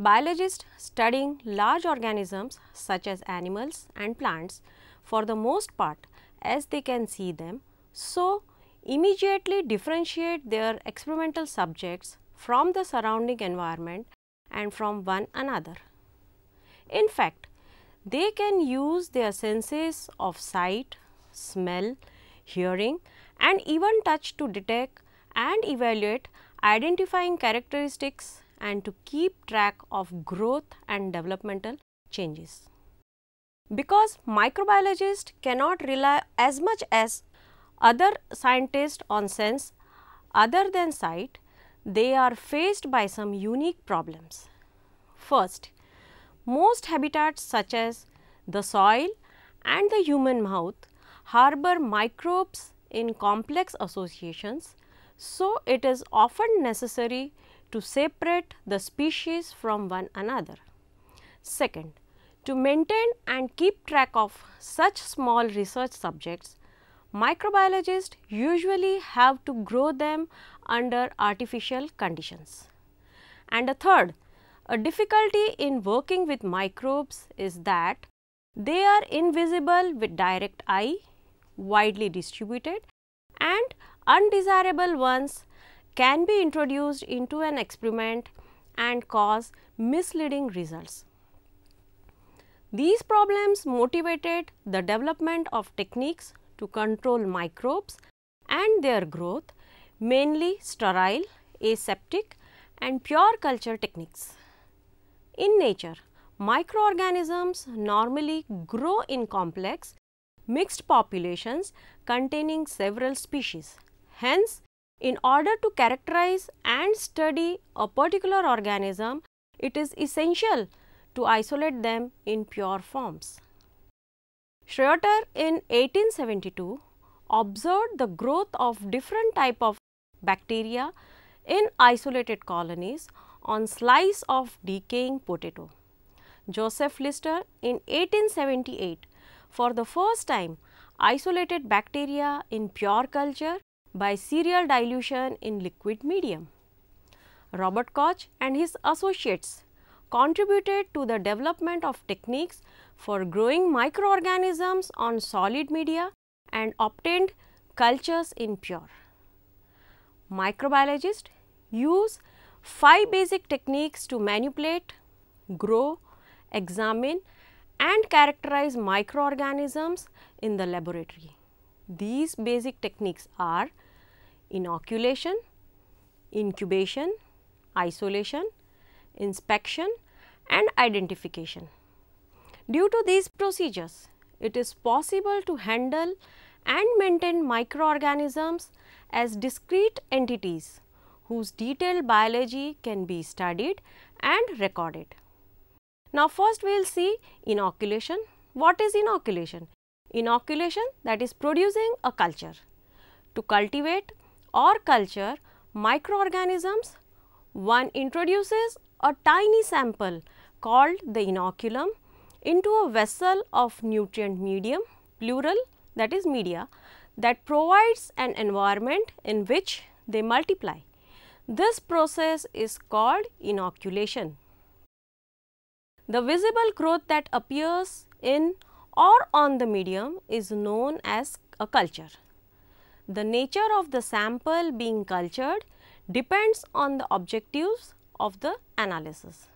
biologist studying large organisms such as animals and plants for the most part as they can see them, so immediately differentiate their experimental subjects from the surrounding environment and from one another. In fact, they can use their senses of sight, smell, hearing and even touch to detect and evaluate identifying characteristics and to keep track of growth and developmental changes. Because microbiologists cannot rely as much as other scientists on sense other than sight, they are faced by some unique problems. First, most habitats such as the soil and the human mouth harbor microbes in complex associations, so it is often necessary to separate the species from one another. Second, to maintain and keep track of such small research subjects, microbiologists usually have to grow them under artificial conditions. And a third, a difficulty in working with microbes is that they are invisible with direct eye, widely distributed, and undesirable ones can be introduced into an experiment and cause misleading results. These problems motivated the development of techniques to control microbes and their growth, mainly sterile, aseptic and pure culture techniques. In nature, microorganisms normally grow in complex, mixed populations containing several species. Hence, in order to characterize and study a particular organism, it is essential to isolate them in pure forms. Schroeter in 1872 observed the growth of different types of bacteria in isolated colonies on slice of decaying potato. Joseph Lister in 1878 for the first time isolated bacteria in pure culture by serial dilution in liquid medium. Robert Koch and his associates contributed to the development of techniques for growing microorganisms on solid media and obtained cultures in pure. Microbiologists use 5 basic techniques to manipulate, grow, examine and characterize microorganisms in the laboratory. These basic techniques are inoculation, incubation, isolation, inspection and identification. Due to these procedures, it is possible to handle and maintain microorganisms as discrete entities whose detailed biology can be studied and recorded. Now, first we will see inoculation. What is inoculation? Inoculation, that is producing a culture. To cultivate or culture microorganisms, one introduces a tiny sample called the inoculum into a vessel of nutrient medium, plural, that is media, that provides an environment in which they multiply. This process is called inoculation. The visible growth that appears in or on the medium is known as a culture. The nature of the sample being cultured depends on the objectives of the analysis.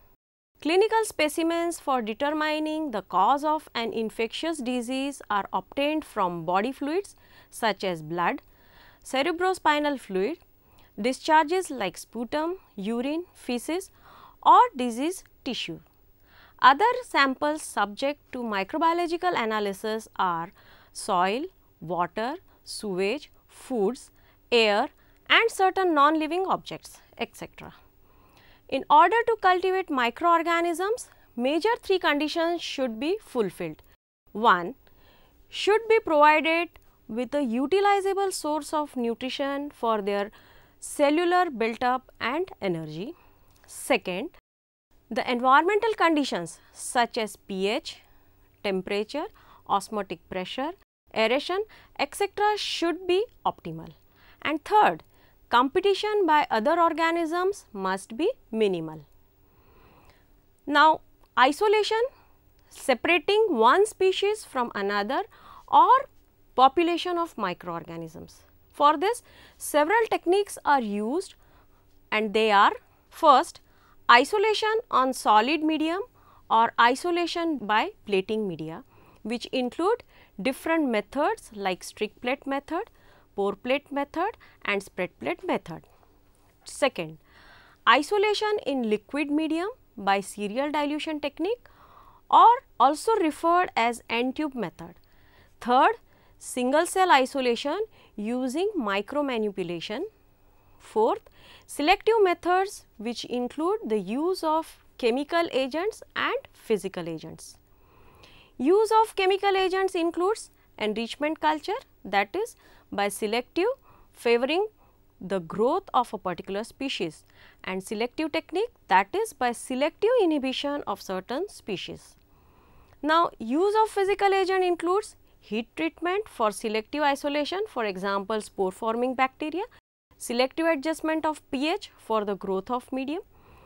Clinical specimens for determining the cause of an infectious disease are obtained from body fluids such as blood, cerebrospinal fluid, discharges like sputum, urine, feces or diseased tissue. Other samples subject to microbiological analysis are soil, water, sewage, foods, air and certain non-living objects, etc. In order to cultivate microorganisms, major 3 conditions should be fulfilled. 1. Should be provided with a utilizable source of nutrition for their cellular build-up and energy. Second, the environmental conditions such as pH, temperature, osmotic pressure, aeration, etc. should be optimal. And third, competition by other organisms must be minimal. Now, isolation, separating one species from another or population of microorganisms. For this, several techniques are used, and they are: first, isolation on solid medium or isolation by plating media, which include different methods like strict plate method, pour plate method and spread plate method. Second, isolation in liquid medium by serial dilution technique, or also referred as N-tube method. Third, single cell isolation using micromanipulation. Fourth, selective methods which include the use of chemical agents and physical agents. Use of chemical agents includes enrichment culture, that is by selective favoring the growth of a particular species, and selective technique, that is by selective inhibition of certain species. Now, use of physical agent includes heat treatment for selective isolation, for example, spore forming bacteria, selective adjustment of pH for the growth of medium,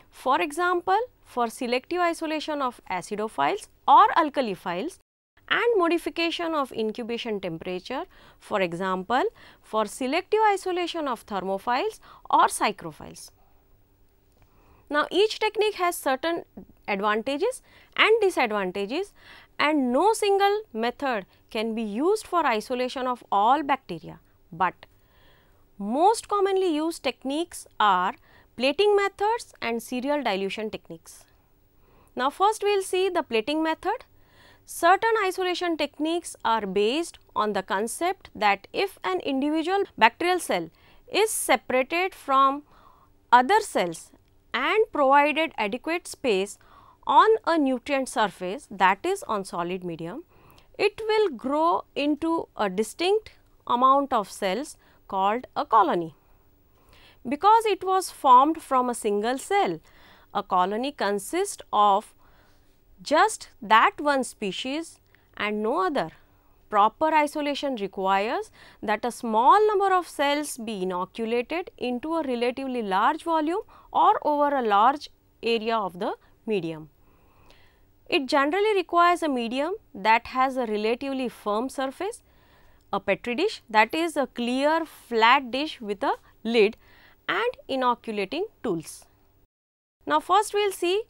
for example, for selective isolation of acidophiles or alkaliphiles, and modification of incubation temperature, for example, for selective isolation of thermophiles or psychrophiles. Now, each technique has certain advantages and disadvantages, and no single method can be used for isolation of all bacteria, but most commonly used techniques are plating methods and serial dilution techniques. Now, first we will see the plating method. Certain isolation techniques are based on the concept that if an individual bacterial cell is separated from other cells and provided adequate space on a nutrient surface, that is on solid medium, it will grow into a distinct amount of cells called a colony. Because it was formed from a single cell, a colony consists of just that one species and no other. Proper isolation requires that a small number of cells be inoculated into a relatively large volume or over a large area of the medium. It generally requires a medium that has a relatively firm surface, a petri dish, that is a clear flat dish with a lid, and inoculating tools. Now, first we will see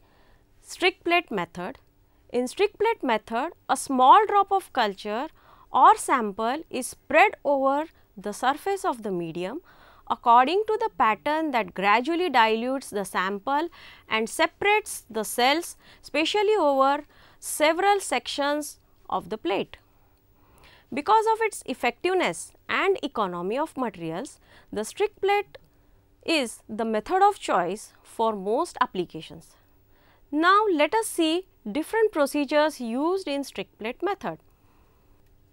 strict plate method. In strict plate method, a small drop of culture or sample is spread over the surface of the medium according to the pattern that gradually dilutes the sample and separates the cells spatially over several sections of the plate. Because of its effectiveness and economy of materials, the strict plate is the method of choice for most applications. Now, let us see different procedures used in strict plate method.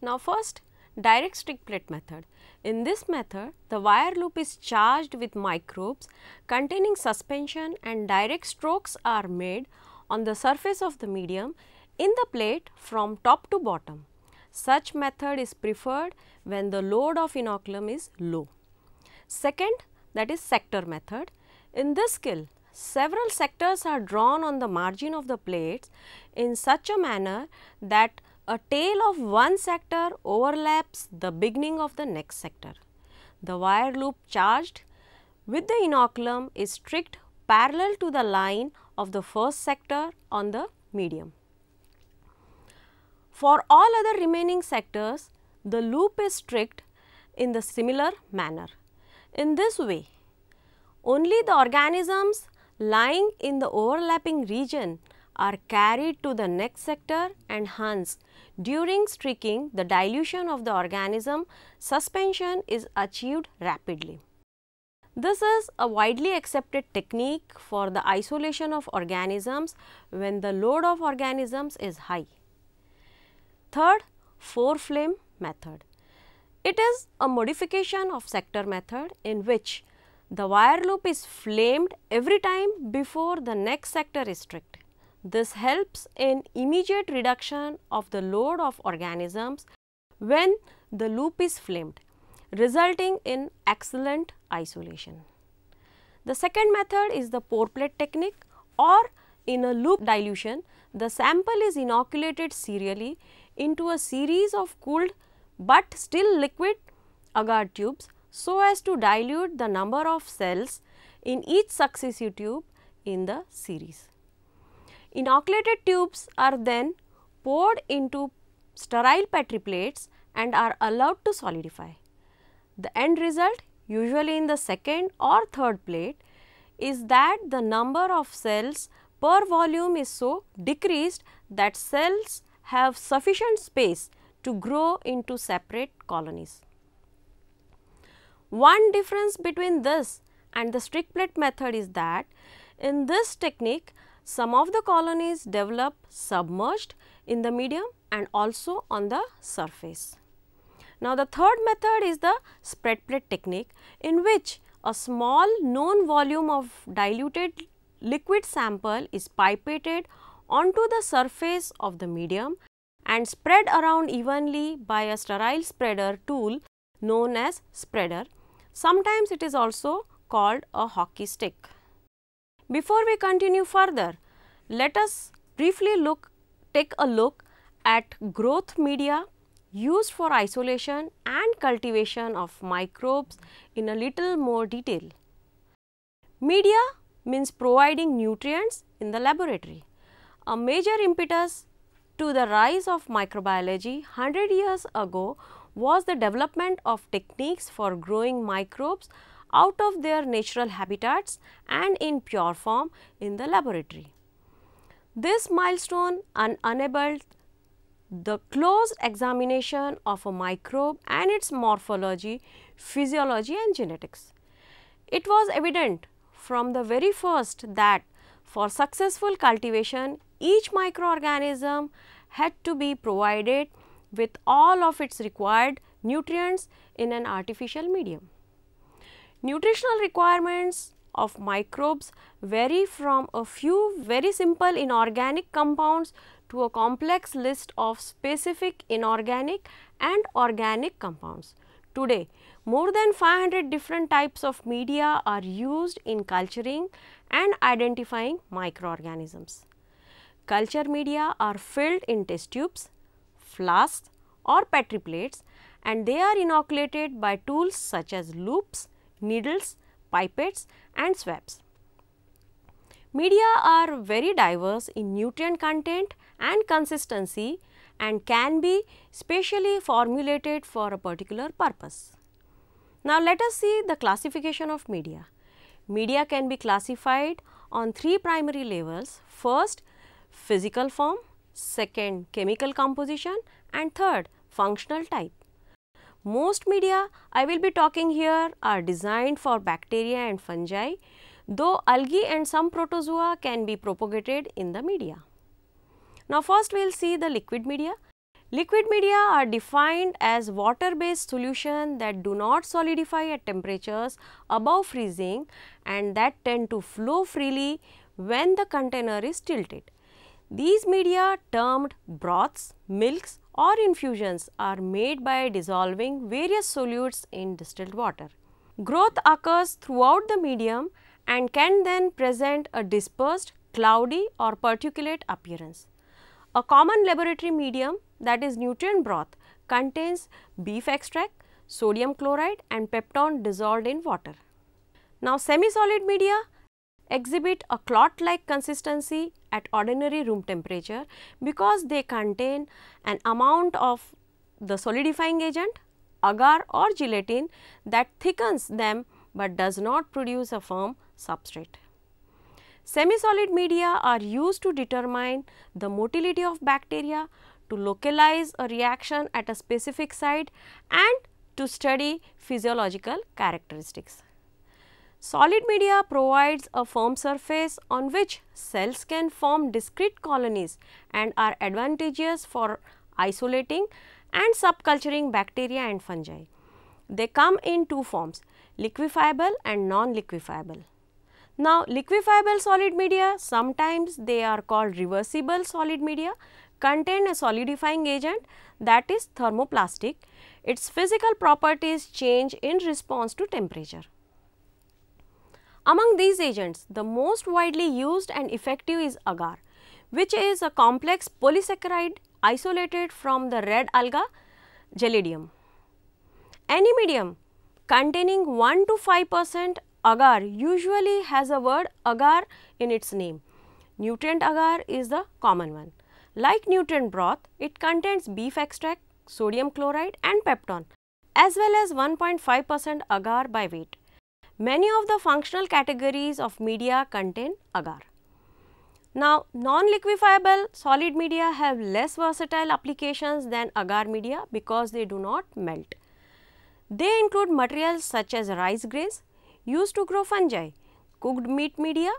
Now, first, direct strict plate method. In this method, the wire loop is charged with microbes containing suspension, and direct strokes are made on the surface of the medium in the plate from top to bottom. Such method is preferred when the load of inoculum is low. Second, that is sector method. In this skill, several sectors are drawn on the margin of the plates in such a manner that a tail of one sector overlaps the beginning of the next sector. The wire loop charged with the inoculum is strict parallel to the line of the first sector on the medium. For all other remaining sectors, the loop is strict in the similar manner. In this way, only the organisms lying in the overlapping region are carried to the next sector, and hence during streaking the dilution of the organism suspension is achieved rapidly. This is a widely accepted technique for the isolation of organisms when the load of organisms is high. Third, 4-flame method. It is a modification of sector method in which the wire loop is flamed every time before the next sector is streaked. This helps in immediate reduction of the load of organisms when the loop is flamed, resulting in excellent isolation. The second method is the pour plate technique, or In a loop dilution, the sample is inoculated serially into a series of cooled but still liquid agar tubes so as to dilute the number of cells in each successive tube in the series. Inoculated tubes are then poured into sterile Petri plates and are allowed to solidify. The end result, usually in the second or third plate, is that the number of cells per volume is so decreased that cells have sufficient space to grow into separate colonies. One difference between this and the strict plate method is that in this technique, some of the colonies develop submerged in the medium and also on the surface. Now, the third method is the spread plate technique, in which a small known volume of diluted liquid sample is pipetted onto the surface of the medium and spread around evenly by a sterile spreader tool known as spreader. Sometimes it is also called a hockey stick. Before we continue further, let us briefly take a look at growth media used for isolation and cultivation of microbes in a little more detail. Media means providing nutrients in the laboratory. A major impetus to the rise of microbiology 100 years ago was the development of techniques for growing microbes out of their natural habitats and in pure form in the laboratory. This milestone enabled the close examination of a microbe and its morphology, physiology and genetics. It was evident from the very first that for successful cultivation, each microorganism had to be provided with all of its required nutrients in an artificial medium. Nutritional requirements of microbes vary from a few very simple inorganic compounds to a complex list of specific inorganic and organic compounds. Today, more than 500 different types of media are used in culturing and identifying microorganisms. Culture media are filled in test tubes, flasks or Petri plates, and they are inoculated by tools such as loops, needles, pipettes and swabs. Media are very diverse in nutrient content and consistency and can be specially formulated for a particular purpose. Now, let us see the classification of media. Media can be classified on three primary levels: first, physical form, second, chemical composition and third, functional type. Most media I will be talking here are designed for bacteria and fungi, though algae and some protozoa can be propagated in the media. Now, first we will see the liquid media. Liquid media are defined as water based solution that do not solidify at temperatures above freezing and that tend to flow freely when the container is tilted. These media, termed broths, milks or infusions, are made by dissolving various solutes in distilled water. Growth occurs throughout the medium and can then present a dispersed, cloudy or particulate appearance. A common laboratory medium, that is nutrient broth, contains beef extract, sodium chloride and peptone dissolved in water. Now, semi-solid media exhibit a clot-like consistency at ordinary room temperature because they contain an amount of the solidifying agent, agar or gelatin, that thickens them but does not produce a firm substrate. Semi-solid media are used to determine the motility of bacteria, to localize a reaction at a specific site and to study physiological characteristics. Solid media provides a firm surface on which cells can form discrete colonies and are advantageous for isolating and subculturing bacteria and fungi. They come in two forms, liquefiable and non-liquefiable. Now, liquefiable solid media, sometimes they are called reversible solid media, contain a solidifying agent that is thermoplastic. Its physical properties change in response to temperature. Among these agents, the most widely used and effective is agar, which is a complex polysaccharide isolated from the red alga Gelidium. Any medium containing 1 to 5% agar usually has a word agar in its name. Nutrient agar is the common one. Like nutrient broth, it contains beef extract, sodium chloride and peptone, as well as 1.5% agar by weight. Many of the functional categories of media contain agar. Now, non-liquefiable solid media have less versatile applications than agar media because they do not melt. They include materials such as rice grains used to grow fungi, cooked meat media,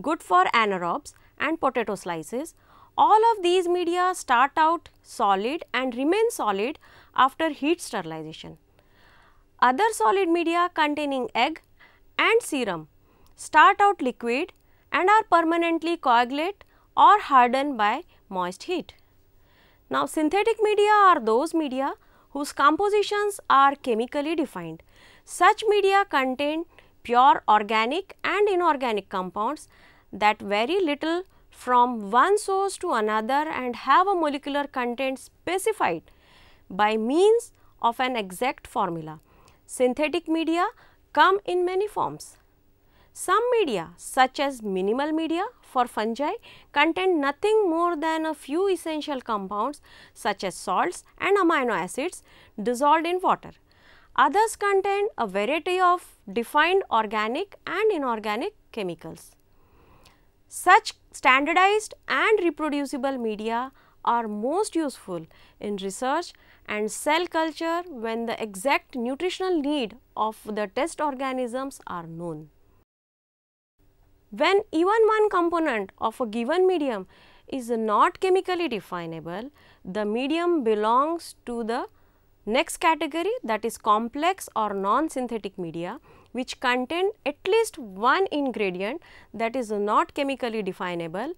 good for anaerobes and potato slices. All of these media start out solid and remain solid after heat sterilization. Other solid media containing egg and serum start out liquid and are permanently coagulate or hardened by moist heat. Now, synthetic media are those media whose compositions are chemically defined. Such media contain pure organic and inorganic compounds that vary little from one source to another and have a molecular content specified by means of an exact formula. Synthetic media come in many forms. Some media such as minimal media for fungi contain nothing more than a few essential compounds such as salts and amino acids dissolved in water. Others contain a variety of defined organic and inorganic chemicals. Such standardized and reproducible media are most useful in research and cell culture when the exact nutritional need of the test organisms are known. When even one component of a given medium is not chemically definable, the medium belongs to the next category, that is complex or non-synthetic media, which contain at least one ingredient that is not chemically definable,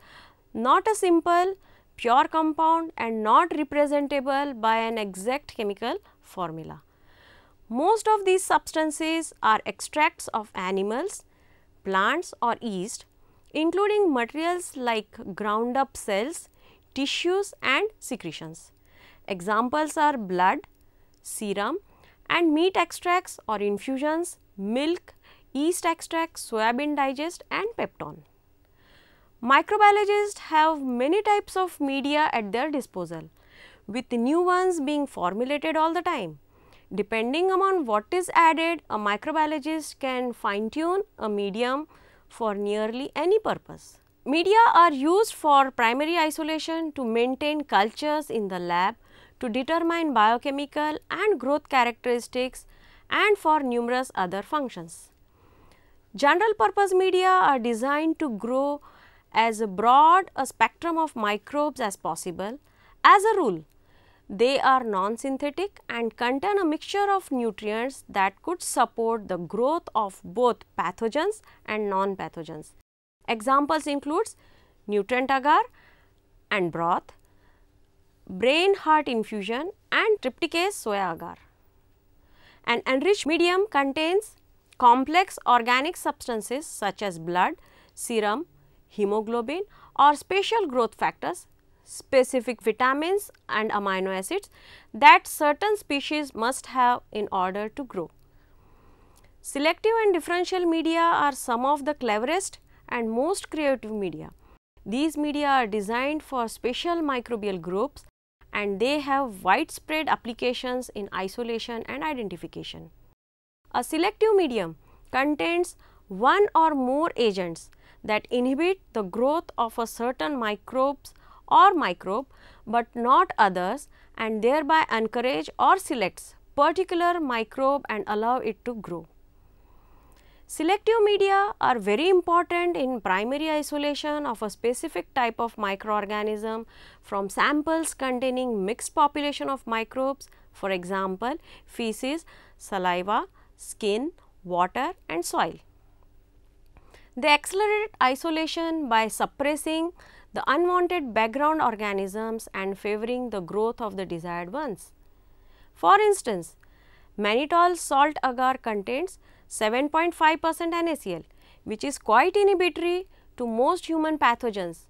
not a simple pure compound and not representable by an exact chemical formula. Most of these substances are extracts of animals, plants or yeast, including materials like ground up cells, tissues and secretions. Examples are blood, serum and meat extracts or infusions, milk, yeast extracts, soybean digest and peptone. Microbiologists have many types of media at their disposal, with new ones being formulated all the time. Depending upon what is added, a microbiologist can fine tune a medium for nearly any purpose. Media are used for primary isolation to maintain cultures in the lab, to determine biochemical and growth characteristics and for numerous other functions. General purpose media are designed to grow as broad a spectrum of microbes as possible. As a rule, they are non-synthetic and contain a mixture of nutrients that could support the growth of both pathogens and non-pathogens. Examples includes nutrient agar and broth, brain heart infusion and trypticase soya agar. An enriched medium contains complex organic substances such as blood, serum, hemoglobin or special growth factors, specific vitamins and amino acids that certain species must have in order to grow. Selective and differential media are some of the cleverest and most creative media. These media are designed for special microbial groups and they have widespread applications in isolation and identification. A selective medium contains one or more agents that inhibit the growth of a certain microbes or microbe, but not others, and thereby encourage or selects particular microbe and allow it to grow. Selective media are very important in primary isolation of a specific type of microorganism from samples containing mixed population of microbes, for example, feces, saliva, skin, water and soil. They accelerate isolation by suppressing the unwanted background organisms and favoring the growth of the desired ones. For instance, mannitol salt agar contains 7.5% NaCl, which is quite inhibitory to most human pathogens,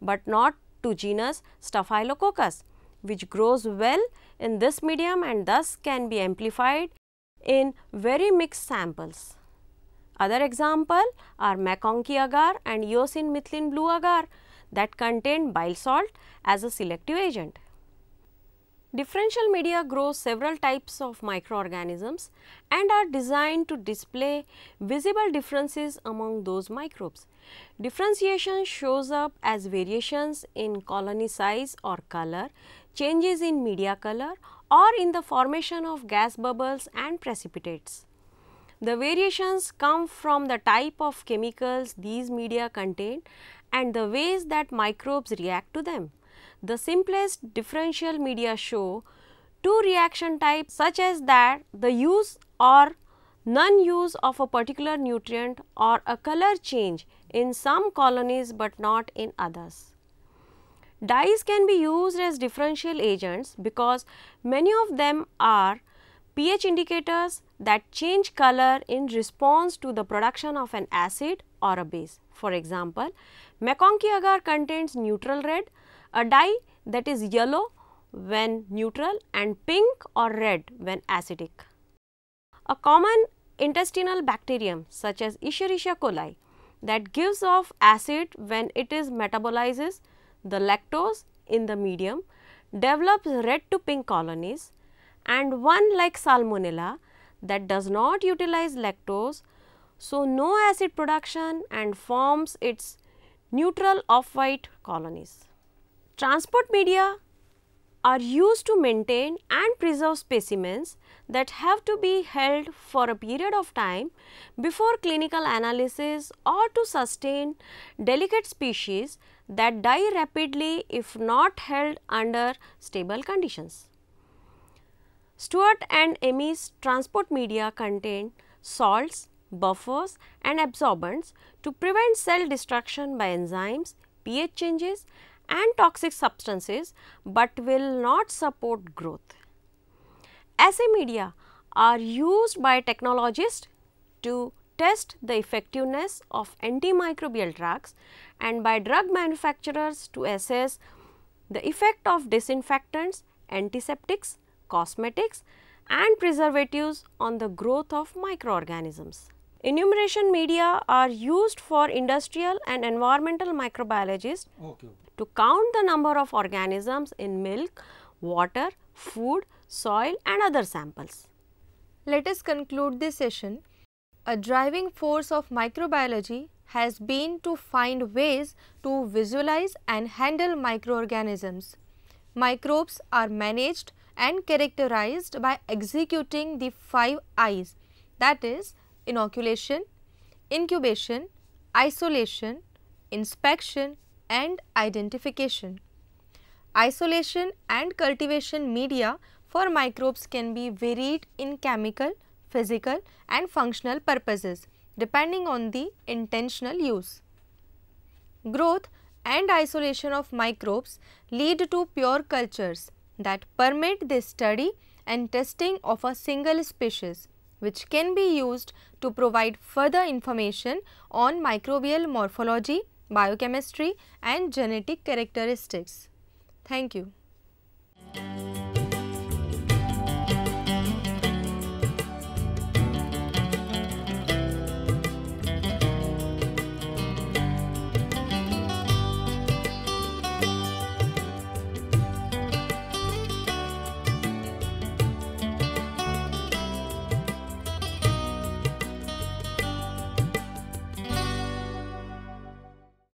but not to genus Staphylococcus, which grows well in this medium and thus can be amplified in very mixed samples. Other examples are MacConkey agar and eosin methylene blue agar that contain bile salt as a selective agent. Differential media grow several types of microorganisms and are designed to display visible differences among those microbes. Differentiation shows up as variations in colony size or color, changes in media color, or in the formation of gas bubbles and precipitates. The variations come from the type of chemicals these media contain and the ways that microbes react to them. The simplest differential media show two reaction types, such as that the use or non-use of a particular nutrient or a color change in some colonies but not in others. Dyes can be used as differential agents because many of them are pH indicators that change color in response to the production of an acid or a base. For example, MacConkey agar contains neutral red, a dye that is yellow when neutral and pink or red when acidic. A common intestinal bacterium such as Escherichia coli that gives off acid when it is metabolizes the lactose in the medium develops red to pink colonies, and one like Salmonella that does not utilize lactose, so no acid production and forms its neutral off-white colonies. Transport media are used to maintain and preserve specimens that have to be held for a period of time before clinical analysis or to sustain delicate species that die rapidly if not held under stable conditions. Stewart and Emmy's transport media contain salts, buffers and absorbents to prevent cell destruction by enzymes, pH changes and toxic substances, but will not support growth. Assay media are used by technologists to test the effectiveness of antimicrobial drugs and by drug manufacturers to assess the effect of disinfectants, antiseptics, cosmetics and preservatives on the growth of microorganisms. Enumeration media are used for industrial and environmental microbiologists to count the number of organisms in milk, water, food, soil and other samples. Let us conclude this session. A driving force of microbiology has been to find ways to visualize and handle microorganisms. Microbes are managed and characterized by executing the 5 I's, that is inoculation, incubation, isolation, inspection and identification. Isolation and cultivation media for microbes can be varied in chemical, physical and functional purposes depending on the intentional use. Growth and isolation of microbes lead to pure cultures that permit the study and testing of a single species, which can be used to provide further information on microbial morphology, biochemistry and genetic characteristics. Thank you.